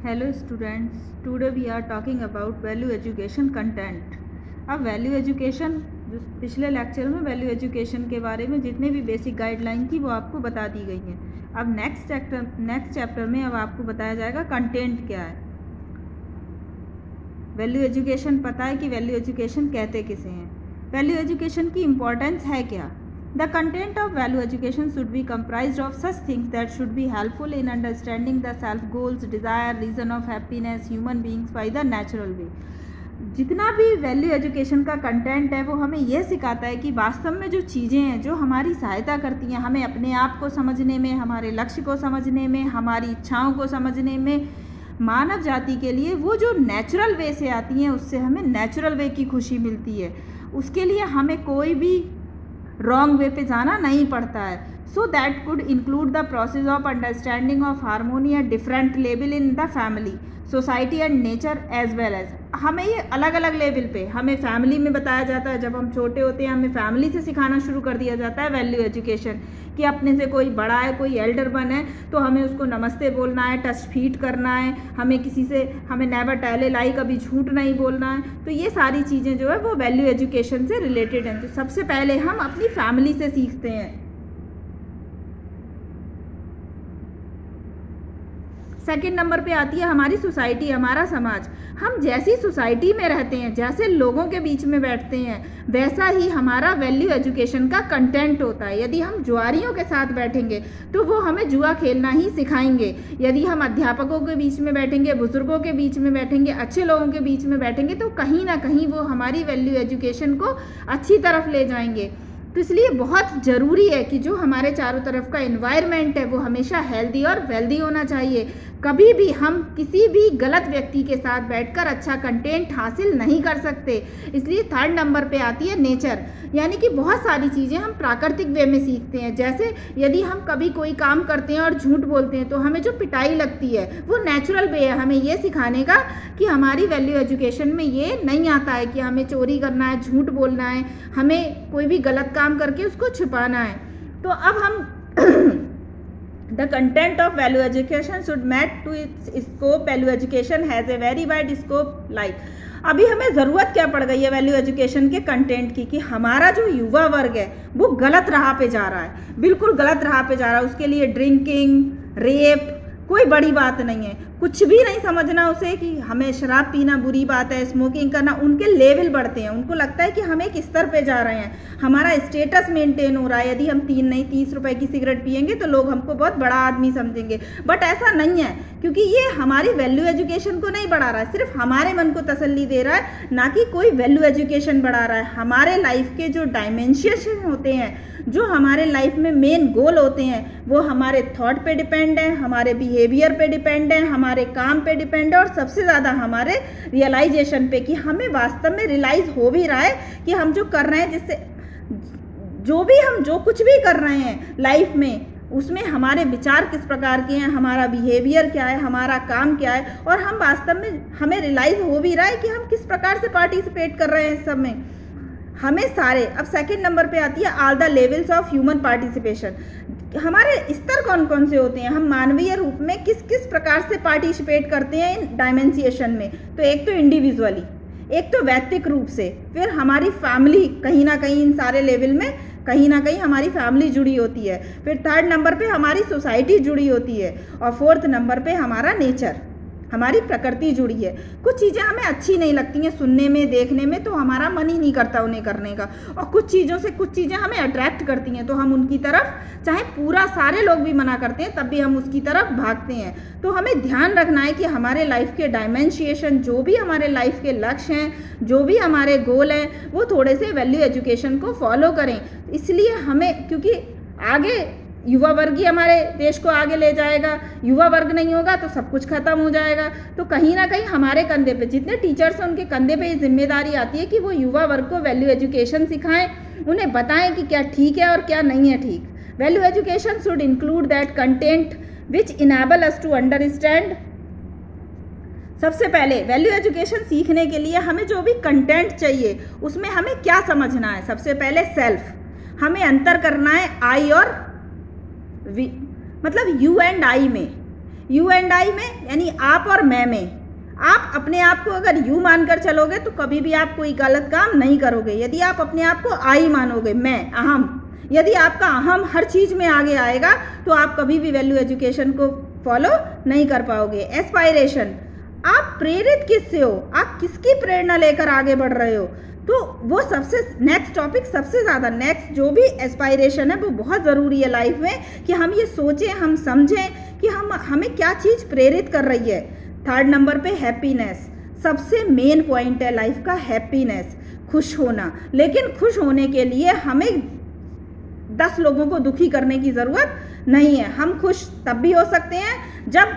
Hello students, today we are talking about value education content. अब value education जो पिछले lecture में value education के बारे में जितने भी बेसिक गाइडलाइन थी वो आपको बता दी गई हैं. अब नेक्स्ट चैप्टर में अब आपको बताया जाएगा कंटेंट क्या है. वैल्यू एजुकेशन पता है कि वैल्यू एजुकेशन कहते किसे हैं. वैल्यू एजुकेशन की इम्पोर्टेंस है क्या. The content of value education should be comprised of such things that should be helpful in understanding the self goals, desire, reason of happiness, human beings by the natural way. जितना भी value education का content है वो हमें यह सिखाता है कि वास्तव में जो चीज़ें हैं जो हमारी सहायता करती हैं हमें अपने आप को समझने में, हमारे लक्ष्य को समझने में, हमारी इच्छाओं को समझने में, मानव जाति के लिए वो जो नेचुरल वे से आती हैं उससे हमें नेचुरल वे की खुशी मिलती है. उसके लिए हमें कोई भी रॉन्ग वे पे जाना नहीं पड़ता है. So that could include the process of understanding of harmony at different level in the family, society and nature as well as. हमें ये अलग अलग लेवल पे हमें फैमिली में बताया जाता है. जब हम छोटे होते हैं हमें फैमिली से सिखाना शुरू कर दिया जाता है वैल्यू एजुकेशन कि अपने से कोई बड़ा है, कोई एल्डर वन है तो हमें उसको नमस्ते बोलना है, टच फीट करना है, हमें किसी से हमें नेवर टेल लाई, कभी झूठ नहीं बोलना है. तो ये सारी चीज़ें जो है वो वैल्यू एजुकेशन से रिलेटेड हैं. तो सबसे पहले हम अपनी फैमिली से सीखते हैं. सेकेंड नंबर पे आती है हमारी सोसाइटी, हमारा समाज. हम जैसी सोसाइटी में रहते हैं, जैसे लोगों के बीच में बैठते हैं, वैसा ही हमारा वैल्यू एजुकेशन का कंटेंट होता है. यदि हम जुआरियों के साथ बैठेंगे तो वो हमें जुआ खेलना ही सिखाएंगे. यदि हम अध्यापकों के बीच में बैठेंगे, बुजुर्गों के बीच में बैठेंगे, अच्छे लोगों के बीच में बैठेंगे तो कहीं ना कहीं वो हमारी वैल्यू एजुकेशन को अच्छी तरफ ले जाएंगे. तो इसलिए बहुत ज़रूरी है कि जो हमारे चारों तरफ का एनवायरनमेंट है वो हमेशा हेल्दी और वेल्दी होना चाहिए. कभी भी हम किसी भी गलत व्यक्ति के साथ बैठकर अच्छा कंटेंट हासिल नहीं कर सकते. इसलिए थर्ड नंबर पे आती है नेचर, यानी कि बहुत सारी चीज़ें हम प्राकृतिक वे में सीखते हैं. जैसे यदि हम कभी कोई काम करते हैं और झूठ बोलते हैं तो हमें जो पिटाई लगती है वो नेचुरल वे है हमें ये सिखाने का कि हमारी वैल्यू एजुकेशन में ये नहीं आता है कि हमें चोरी करना है, झूठ बोलना है, हमें कोई भी गलत काम करके उसको छुपाना है. तो अब हम The content of value education should match to its scope. Value education has a very wide scope. Like अभी हमें ज़रूरत क्या पड़ गई है वैल्यू एजुकेशन के कंटेंट की कि हमारा जो युवा वर्ग है वो गलत राह पे जा रहा है, बिल्कुल गलत राह पे जा रहा है. उसके लिए ड्रिंकिंग, रेप कोई बड़ी बात नहीं है. कुछ भी नहीं समझना उसे कि हमें शराब पीना बुरी बात है, स्मोकिंग करना. उनके लेवल बढ़ते हैं, उनको लगता है कि हम एक स्तर पे जा रहे हैं, हमारा स्टेटस मेंटेन हो रहा है. यदि हम 3 नहीं 30 रुपए की सिगरेट पियेंगे तो लोग हमको बहुत बड़ा आदमी समझेंगे. बट ऐसा नहीं है, क्योंकि ये हमारी वैल्यू एजुकेशन को नहीं बढ़ा रहा है, सिर्फ हमारे मन को तसल्ली दे रहा है, ना कि कोई वैल्यू एजुकेशन बढ़ा रहा है. हमारे लाइफ के जो डायमेंशन होते हैं, जो हमारे लाइफ में मेन गोल होते हैं वो हमारे थॉट पे डिपेंड है, हमारे बिहेवियर पे डिपेंड है, हमारे काम पे डिपेंड है और सबसे ज़्यादा हमारे रियलाइजेशन पे कि हमें वास्तव में रियलाइज हो भी रहा है कि हम जो कर रहे हैं, जिससे जो कुछ भी कर रहे हैं लाइफ में उसमें हमारे विचार किस प्रकार के हैं, हमारा बिहेवियर क्या है, हमारा काम क्या है, और हम वास्तव में हमें रियलाइज हो भी रहा है कि हम किस प्रकार से पार्टिसिपेट कर रहे हैं सब में हमें सारे. अब सेकंड नंबर पे आती है all the levels of human participation. हमारे स्तर कौन कौन से होते हैं, हम मानवीय रूप में किस किस प्रकार से पार्टिसिपेट करते हैं इन डायमेंशिएशन में. तो एक तो इंडिविजुअली, एक तो वैयक्तिक रूप से, फिर हमारी फैमिली कहीं ना कहीं इन सारे लेवल में कहीं ना कहीं हमारी फैमिली जुड़ी होती है. फिर थर्ड नंबर पे हमारी सोसाइटी जुड़ी होती है और फोर्थ नंबर पे हमारा नेचर, हमारी प्रकृति जुड़ी है. कुछ चीज़ें हमें अच्छी नहीं लगती हैं सुनने में, देखने में, तो हमारा मन ही नहीं करता उन्हें करने का. और कुछ चीज़ें हमें अट्रैक्ट करती हैं तो हम उनकी तरफ, चाहे पूरा सारे लोग भी मना करते हैं तब भी हम उसकी तरफ भागते हैं. तो हमें ध्यान रखना है कि हमारे लाइफ के डायमेंशिएशन, जो भी हमारे लाइफ के लक्ष्य हैं, जो भी हमारे गोल हैं, वो थोड़े से वैल्यू एजुकेशन को फॉलो करें. इसलिए हमें, क्योंकि आगे युवा वर्ग ही हमारे देश को आगे ले जाएगा. युवा वर्ग नहीं होगा तो सब कुछ खत्म हो जाएगा. तो कहीं ना कहीं हमारे कंधे पे, जितने टीचर्स हैं उनके कंधे पे ये जिम्मेदारी आती है कि वो युवा वर्ग को वैल्यू एजुकेशन सिखाएं, उन्हें बताएं कि क्या ठीक है और क्या नहीं है ठीक. Value education should include that content which enable us to understand. सबसे पहले वैल्यू एजुकेशन सीखने के लिए हमें जो भी कंटेंट चाहिए उसमें हमें क्या समझना है. सबसे पहले सेल्फ, हमें अंतर करना है आई और वी, मतलब यू एंड आई में. यू एंड आई में यानी आप और मैं में। आप अपने आप को अगर यू मानकर चलोगे तो कभी भी आप कोई गलत काम नहीं करोगे। यदि आप अपने आप को आई मानोगे, मैं, अहम, यदि आपका अहम हर चीज़ में आगे आएगा तो आप कभी भी वैल्यू एजुकेशन को फॉलो नहीं कर पाओगे। एस्पायरेशन, आप प्रेरित किससे हो, आप किसकी प्रेरणा लेकर आगे बढ़ रहे हो, तो वो सबसे नेक्स्ट टॉपिक, सबसे ज़्यादा नेक्स्ट जो भी एस्पायरेशन है वो बहुत ज़रूरी है लाइफ में कि हम ये सोचें, हम समझें कि हमें क्या चीज़ प्रेरित कर रही है। थर्ड नंबर पे हैप्पीनेस, सबसे मेन पॉइंट है लाइफ का हैप्पीनेस, खुश होना। लेकिन खुश होने के लिए हमें 10 लोगों को दुखी करने की ज़रूरत नहीं है। हम खुश तब भी हो सकते हैं जब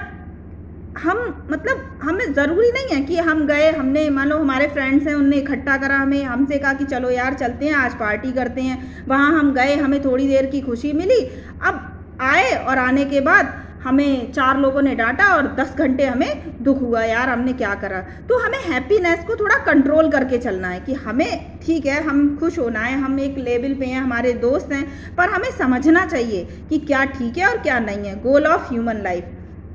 हमें ज़रूरी नहीं है कि हम गए, हमने मान लो हमारे फ्रेंड्स हैं, उनने इकट्ठा करा, हमसे कहा कि चलो यार चलते हैं आज पार्टी करते हैं, वहाँ हम गए, हमें थोड़ी देर की खुशी मिली, अब आए और आने के बाद हमें 4 लोगों ने डांटा और 10 घंटे हमें दुख हुआ, यार हमने क्या करा। तो हमें हैप्पीनेस को थोड़ा कंट्रोल करके चलना है कि हमें ठीक है, हम खुश होना है, हम एक लेवल पे हैं, हमारे दोस्त हैं, पर हमें समझना चाहिए कि क्या ठीक है और क्या नहीं है। गोल ऑफ ह्यूमन लाइफ,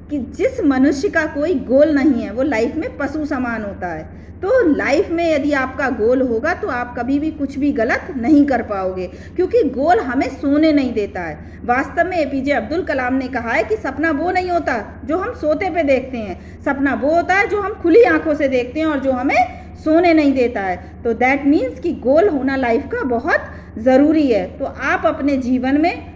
कि जिस मनुष्य का कोई गोल नहीं है वो लाइफ में पशु समान होता है। तो लाइफ में यदि आपका गोल होगा तो आप कभी भी कुछ भी गलत नहीं कर पाओगे, क्योंकि गोल हमें सोने नहीं देता है। वास्तव में एपीजे अब्दुल कलाम ने कहा है कि सपना वो नहीं होता जो हम सोते पे देखते हैं, सपना वो होता है जो हम खुली आंखों से देखते हैं और जो हमें सोने नहीं देता है। तो दैट मीन्स कि गोल होना लाइफ का बहुत ज़रूरी है। तो आप अपने जीवन में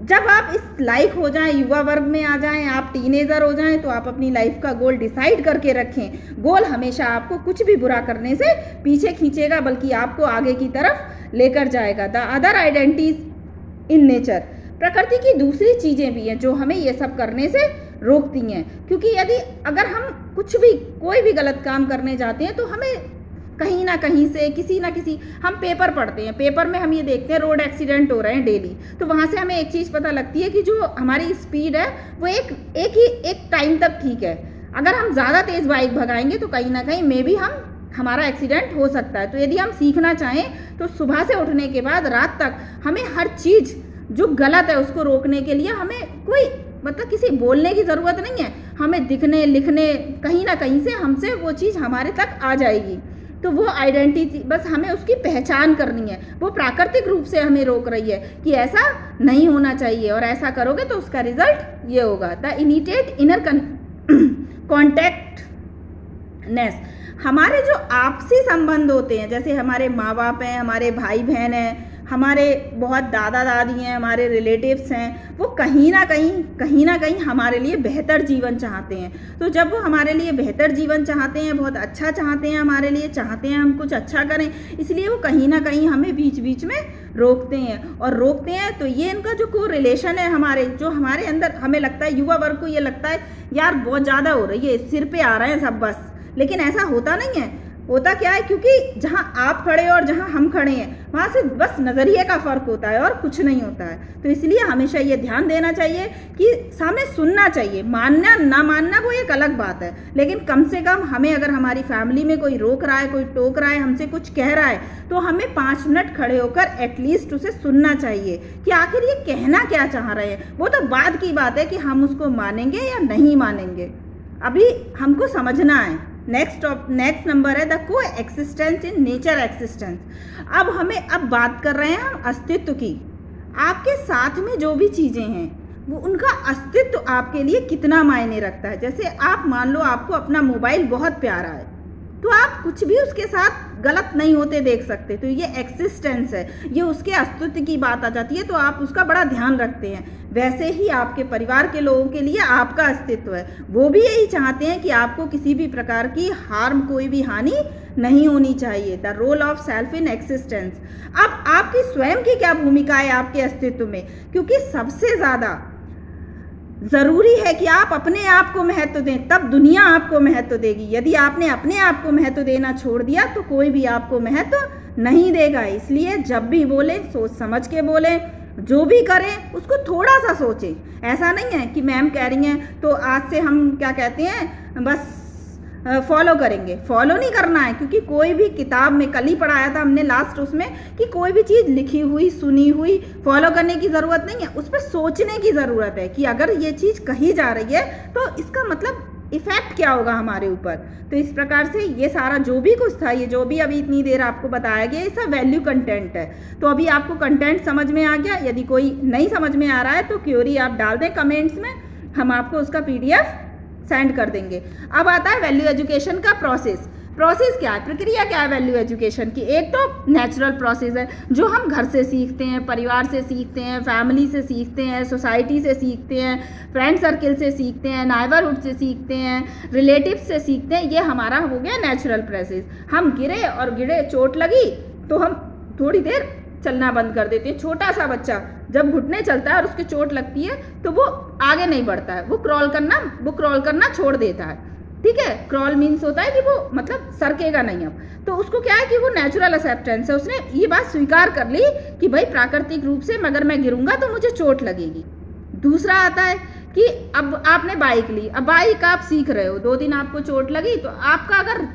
जब आप इस लायक हो जाएं, युवा वर्ग में आ जाएं, आप टीनेजर हो जाएं, तो आप अपनी लाइफ का गोल डिसाइड करके रखें। गोल हमेशा आपको कुछ भी बुरा करने से पीछे खींचेगा, बल्कि आपको आगे की तरफ लेकर जाएगा। The other identities in nature, प्रकृति की दूसरी चीज़ें भी हैं जो हमें ये सब करने से रोकती हैं। क्योंकि अगर हम कुछ भी कोई भी गलत काम करने जाते हैं तो हमें कहीं ना कहीं से किसी ना किसी, हम पेपर पढ़ते हैं, पेपर में हम ये देखते हैं रोड एक्सीडेंट हो रहे हैं डेली, तो वहाँ से हमें एक चीज़ पता लगती है कि जो हमारी स्पीड है वो एक टाइम तक ठीक है। अगर हम ज़्यादा तेज़ बाइक भगाएंगे तो कहीं ना कहीं मे बी हमारा एक्सीडेंट हो सकता है। तो यदि हम सीखना चाहें तो सुबह से उठने के बाद रात तक हमें हर चीज़ जो गलत है उसको रोकने के लिए हमें कोई किसी बोलने की ज़रूरत नहीं है, हमें दिखने लिखने कहीं ना कहीं से हमसे वो चीज़ हमारे तक आ जाएगी। तो वो आइडेंटिटी बस हमें उसकी पहचान करनी है, वो प्राकृतिक रूप से हमें रोक रही है कि ऐसा नहीं होना चाहिए और ऐसा करोगे तो उसका रिजल्ट ये होगा। द इमीडिएट इनर कॉन्टैक्टनेस, हमारे जो आपसी संबंध होते हैं, जैसे हमारे माँ बाप हैं, हमारे भाई बहन हैं, हमारे बहुत दादा दादी हैं, हमारे रिलेटिव्स हैं, वो कहीं ना कहीं हमारे लिए बेहतर जीवन चाहते हैं। तो जब वो हमारे लिए बेहतर जीवन चाहते हैं, बहुत अच्छा चाहते हैं, हमारे लिए चाहते हैं हम कुछ अच्छा करें, इसलिए वो कहीं ना कहीं हमें बीच बीच में रोकते हैं। तो ये इनका जो को रिलेशन है जो हमारे अंदर, हमें लगता है युवा वर्ग को ये लगता है यार बहुत ज़्यादा हो रही है, सिर पे आ रहे हैं सब बस, लेकिन ऐसा होता नहीं है। होता क्या है, क्योंकि जहाँ आप खड़े और जहाँ हम खड़े हैं वहाँ से बस नज़रिए का फ़र्क होता है और कुछ नहीं होता है। तो इसलिए हमेशा ये ध्यान देना चाहिए कि सामने सुनना चाहिए, मानना ना मानना वो एक अलग बात है, लेकिन कम से कम हमें अगर हमारी फैमिली में कोई रोक रहा है, कोई टोक रहा है, हमसे कुछ कह रहा है, तो हमें 5 मिनट खड़े होकर एटलीस्ट उसे सुनना चाहिए कि आखिर ये कहना क्या चाह रहे हैं। वो तो बाद की बात है कि हम उसको मानेंगे या नहीं मानेंगे, अभी हमको समझना है। नेक्स्ट नंबर है द को एक्सिस्टेंस इन नेचर एक्सिस्टेंस। अब बात कर रहे हैं हम अस्तित्व की। आपके साथ में जो भी चीज़ें हैं वो उनका अस्तित्व आपके लिए कितना मायने रखता है। जैसे आप मान लो आपको अपना मोबाइल बहुत प्यारा है, तो आप कुछ भी उसके साथ गलत नहीं होते देख सकते, तो ये एक्सिस्टेंस है, ये उसके अस्तित्व की बात आ जाती है, तो आप उसका बड़ा ध्यान रखते हैं। वैसे ही आपके परिवार के लोगों के लिए आपका अस्तित्व है, वो भी यही चाहते हैं कि आपको किसी भी प्रकार की कोई भी हानि नहीं होनी चाहिए। The role of self in existence. अब आपकी स्वयं की क्या भूमिका है आपके अस्तित्व में, क्योंकि सबसे ज़्यादा ज़रूरी है कि आप अपने आप को महत्व दें, तब दुनिया आपको महत्व देगी। यदि आपने अपने आप को महत्व देना छोड़ दिया तो कोई भी आपको महत्व नहीं देगा। इसलिए जब भी बोलें सोच समझ के बोलें, जो भी करें उसको थोड़ा सा सोचें। ऐसा नहीं है कि मैम कह रही हैं तो आज से हम क्या कहते हैं बस फॉलो करेंगे। फॉलो नहीं करना है, क्योंकि कोई भी किताब में कल ही पढ़ाया था हमने लास्ट उसमें कि कोई भी चीज़ लिखी हुई सुनी हुई फॉलो करने की ज़रूरत नहीं है, उस पर सोचने की ज़रूरत है कि अगर ये चीज़ कही जा रही है तो इसका मतलब इफेक्ट क्या होगा हमारे ऊपर। तो इस प्रकार से ये सारा जो भी कुछ था, ये जो भी अभी इतनी देर आपको बताया गया, ये सब वैल्यू कंटेंट है। तो अभी आपको कंटेंट समझ में आ गया। यदि कोई नहीं समझ में आ रहा है तो क्वेरी आप डाल दें कमेंट्स में, हम आपको उसका PDF सेंड कर देंगे। अब आता है वैल्यू एजुकेशन का प्रोसेस। प्रोसेस क्या है, प्रक्रिया क्या है वैल्यू एजुकेशन की। एक तो नेचुरल प्रोसेस है जो हम घर से सीखते हैं, परिवार से सीखते हैं, फैमिली से सीखते हैं, सोसाइटी से सीखते हैं, फ्रेंड सर्किल से सीखते हैं, नाइबरहुड से सीखते हैं, रिलेटिव्स से सीखते हैं। ये हमारा हो गया नेचुरल प्रोसेस। हम गिरे चोट लगी तो हम थोड़ी देर चलना बंद कर देते हैं। छोटा सा बच्चा जब घुटने चलता है और उसके चोट लगती है तो वो आगे नहीं बढ़ता है, वो क्रॉल करना छोड़ देता है। ठीक है, क्रॉल मीन्स होता है कि वो मतलब सरकेगा नहीं। अब तो उसको क्या है कि वो नेचुरल एक्सेप्टेंस है, उसने ये बात स्वीकार कर ली कि भाई प्राकृतिक रूप से अगर मैं गिरूंगा तो मुझे चोट लगेगी। दूसरा आता है कि अब आपने बाइक ली, अब बाइक आप सीख रहे हो, 2 दिन आपको चोट लगी तो आपका अगर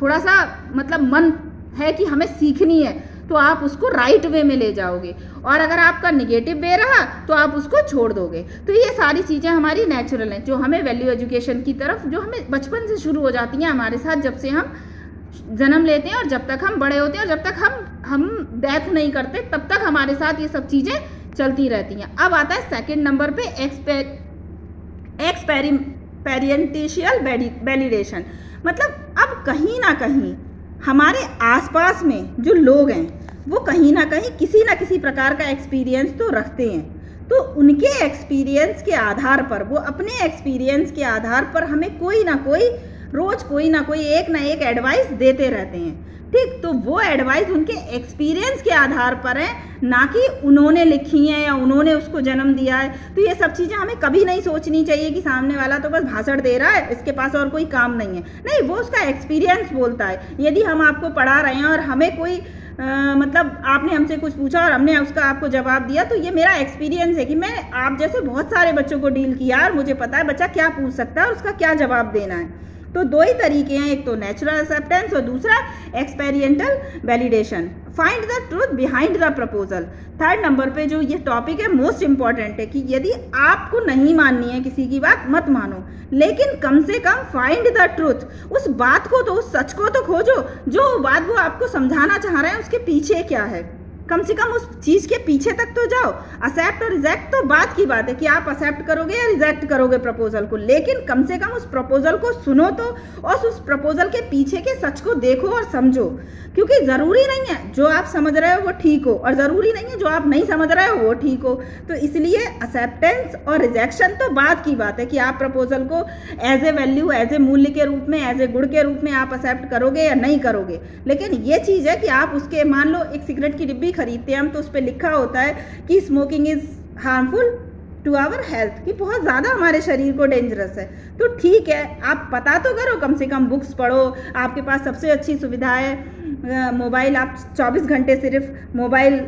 थोड़ा सा मतलब मन है कि हमें सीखनी है तो आप उसको राइट वे में ले जाओगे, और अगर आपका निगेटिव वे रहा तो आप उसको छोड़ दोगे। तो ये सारी चीज़ें हमारी नेचुरल हैं जो हमें वैल्यू एजुकेशन की तरफ, जो हमें बचपन से शुरू हो जाती हैं हमारे साथ, जब से हम जन्म लेते हैं और जब तक हम बड़े होते हैं और जब तक हम डेथ नहीं करते तब तक हमारे साथ ये सब चीज़ें चलती रहती हैं। अब आता है सेकेंड नंबर पे एक्सपेरिमेंटेशियल वैलिडेशन। मतलब अब कहीं ना कहीं हमारे आसपास में जो लोग हैं वो कहीं ना कहीं किसी ना किसी प्रकार का एक्सपीरियंस तो रखते हैं, तो उनके एक्सपीरियंस के आधार पर, वो अपने एक्सपीरियंस के आधार पर हमें कोई ना कोई रोज कोई ना कोई एक ना एक एडवाइस देते रहते हैं। ठीक, तो वो एडवाइस उनके एक्सपीरियंस के आधार पर है, ना कि उन्होंने लिखी है या उन्होंने उसको जन्म दिया है। तो ये सब चीज़ें हमें कभी नहीं सोचनी चाहिए कि सामने वाला तो बस भाषण दे रहा है, इसके पास और कोई काम नहीं है। नहीं, वो उसका एक्सपीरियंस बोलता है। यदि हम आपको पढ़ा रहे हैं और हमें कोई मतलब आपने हमसे कुछ पूछा और हमने उसका आपको जवाब दिया, तो ये मेरा एक्सपीरियंस है कि मैं आप जैसे बहुत सारे बच्चों को डील किया और मुझे पता है बच्चा क्या पूछ सकता है और उसका क्या जवाब देना है। तो 2 ही तरीके हैं, एक तो नेचुरल एक्सेप्टेंस और दूसरा experimental validation. Find the truth behind the proposal. Third number पे जो ये टॉपिक है मोस्ट इंपॉर्टेंट है कि यदि आपको नहीं माननी है किसी की बात, मत मानो, लेकिन कम से कम फाइंड द ट्रूथ। उस बात को तो, उस सच को तो खोजो, जो बात वो आपको समझाना चाह रहे हैं उसके पीछे क्या है। कम से कम उस चीज़ के पीछे तक तो जाओ। एक्सेप्ट और रिजेक्ट तो बात की बात है कि आप एक्सेप्ट करोगे या रिजेक्ट करोगे प्रपोजल को, लेकिन कम से कम उस प्रपोजल को सुनो तो, और उस प्रपोजल के पीछे के सच को देखो और समझो। क्योंकि ज़रूरी नहीं है जो आप समझ रहे हो वो ठीक हो, और ज़रूरी नहीं है जो आप नहीं समझ रहे हो वो ठीक हो। तो इसलिए एक्सेप्टेंस और रिजेक्शन तो बात की बात है कि आप प्रपोजल को as a value, as a मूल्य के रूप में, एज ए गुण के रूप में आप एक्सेप्ट करोगे या नहीं करोगे। लेकिन ये चीज़ है कि आप उसके, मान लो एक सिगरेट की डिब्बी खरीदते हैं हम, तो उस पर लिखा होता है कि smoking is harmful to our health, कि बहुत ज़्यादा हमारे शरीर को डेंजरस है। तो ठीक है, आप पता तो करो, कम से कम बुक्स पढ़ो। आपके पास सबसे अच्छी सुविधा है मोबाइल, आप 24 घंटे सिर्फ मोबाइल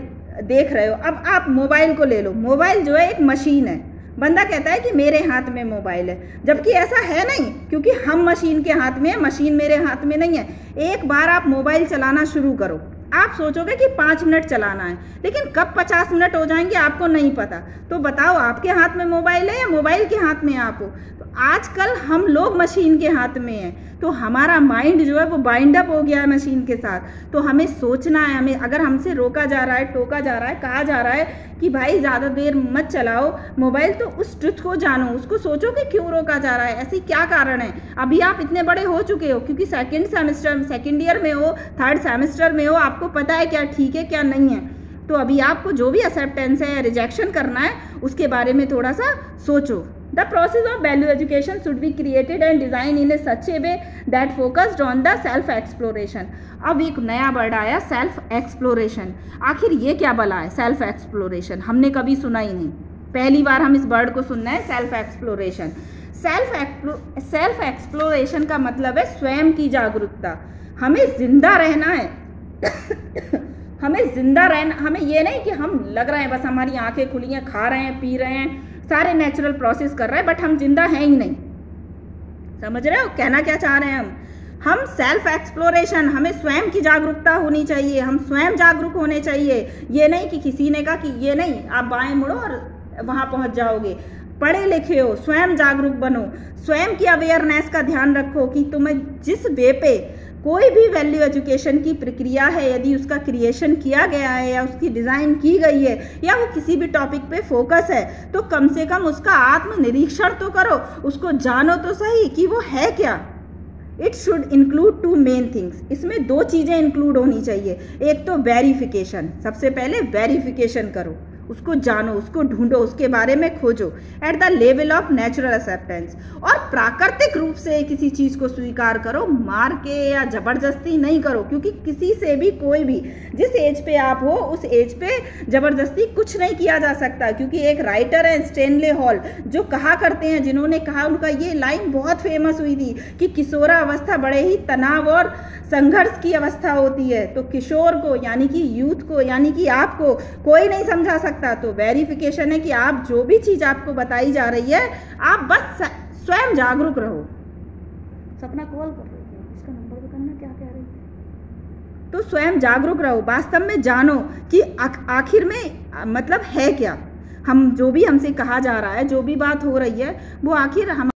देख रहे हो। अब आप मोबाइल को ले लो, मोबाइल जो है एक मशीन है। बंदा कहता है कि मेरे हाथ में मोबाइल है, जबकि ऐसा है नहीं, क्योंकि हम मशीन के हाथ में है, मशीन मेरे हाथ में नहीं है। एक बार आप मोबाइल चलाना शुरू करो, आप सोचोगे कि 5 मिनट चलाना है, लेकिन कब 50 मिनट हो जाएंगे आपको नहीं पता। तो बताओ, आपके हाथ में मोबाइल है या मोबाइल के हाथ में आप हो? तो आजकल हम लोग मशीन के हाथ में हैं, तो हमारा माइंड जो है वो बाइंड अप हो गया है मशीन के साथ। तो हमें सोचना है, हमें अगर हमसे रोका जा रहा है, टोका जा रहा है, कहा जा रहा है कि भाई ज़्यादा देर मत चलाओ मोबाइल, तो उस ट्रुथ को जानो, उसको सोचो कि क्यों रोका जा रहा है, ऐसी क्या कारण है। अभी आप इतने बड़े हो चुके हो, क्योंकि सेकेंड ईयर में हो, 3rd सेमेस्टर में हो, आपको पता है क्या ठीक है क्या नहीं है। तो अभी आपको जो भी एक्सेप्टेंस है या रिजेक्शन करना है उसके बारे में थोड़ा सा सोचो। The process of value education should be created and designed in a such a way that focused on the self exploration। अब एक नया वर्ड आया, सेल्फ एक्सप्लोरेशन। आखिर ये क्या भला है सेल्फ एक्सप्लोरेशन? हमने कभी सुना ही नहीं, पहली बार हम इस वर्ड को सुनना है, सेल्फ एक्सप्लोरेशन। सेल्फ एक्सप्लोरेशन का मतलब है स्वयं की जागरूकता। हमें जिंदा रहना है हमें जिंदा रहना, हमें ये नहीं कि हम लग रहे हैं बस हमारी आंखें खुली हैं, खा रहे हैं, पी रहे हैं, सारे नेचुरल प्रोसेस कर रहे हैं, बट हम जिंदा हैं ही नहीं। समझ रहे हो कहना क्या चाह रहे हैं हम? हम सेल्फ एक्सप्लोरेशन, हमें स्वयं की जागरूकता होनी चाहिए, हम स्वयं जागरूक होने चाहिए। ये नहीं कि किसी ने कहा कि ये नहीं, आप बाएं मुड़ो और वहाँ पहुँच जाओगे। पढ़े लिखे हो, स्वयं जागरूक बनो, स्वयं की अवेयरनेस का ध्यान रखो कि तुम्हें जिस वे पे कोई भी वैल्यू एजुकेशन की प्रक्रिया है, यदि उसका क्रिएशन किया गया है या उसकी डिज़ाइन की गई है या वो किसी भी टॉपिक पे फोकस है, तो कम से कम उसका आत्मनिरीक्षण तो करो, उसको जानो तो सही कि वो है क्या। It should include 2 main things, इसमें 2 चीज़ें इंक्लूड होनी चाहिए। एक तो वेरिफिकेशन, सबसे पहले वेरिफिकेशन करो, उसको जानो, उसको ढूंढो, उसके बारे में खोजो at the level of natural acceptance. और प्राकृतिक रूप से किसी चीज़ को स्वीकार करो, मार के या ज़बरदस्ती नहीं करो, क्योंकि किसी से भी कोई भी जिस एज पे आप हो उस एज पे ज़बरदस्ती कुछ नहीं किया जा सकता। क्योंकि एक राइटर है स्टैनले हॉल जो कहा करते हैं, जिन्होंने कहा, उनका ये लाइन बहुत फेमस हुई थी कि किशोरावस्था बड़े ही तनाव और संघर्ष की अवस्था होती है, तो किशोर को यानी कि यूथ को यानी कि आपको कोई नहीं समझा सकता। तो वेरिफिकेशन है कि आप जो भी चीज़ आपको बताई जा रही है, आप बस स्वयं जागरूक रहो। सपना कॉल कर रही है, इसका नंबर भी करना, क्या कह रही है। तो स्वयं जागरूक रहो, वास्तव में जानो कि आखिर में मतलब है क्या। हम जो भी हमसे कहा जा रहा है, जो भी बात हो रही है, वो आखिर हम